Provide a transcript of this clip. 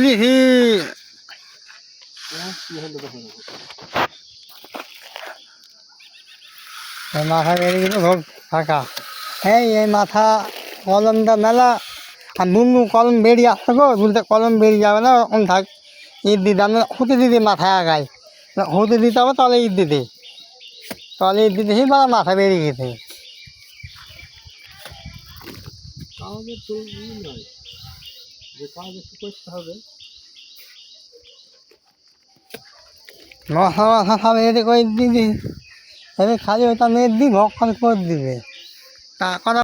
দিছি মাথা বেরিয়ে গেল সব ফাঁকা। এই মাথা কলমটা মেলা আর দুনু কলম বেরিয়ে আসতে গো, বলতে কলম বেরিয়ে যাবে না, ওরকম থাক। ঈদ দিতে আমি হতে দিতে মাথায় আগাই হতে দিতে হবে, তাহলে ঈদ দিতে সেই বা মাথা বেরিয়ে গেছে। আমাদের তো নয় যে কাজ একটু করতে হবে। মাথা সব এতে করে দিদি, এবার খালি ওটা মেয়ের দিই ভক্ষণ করে দিবে তা করা।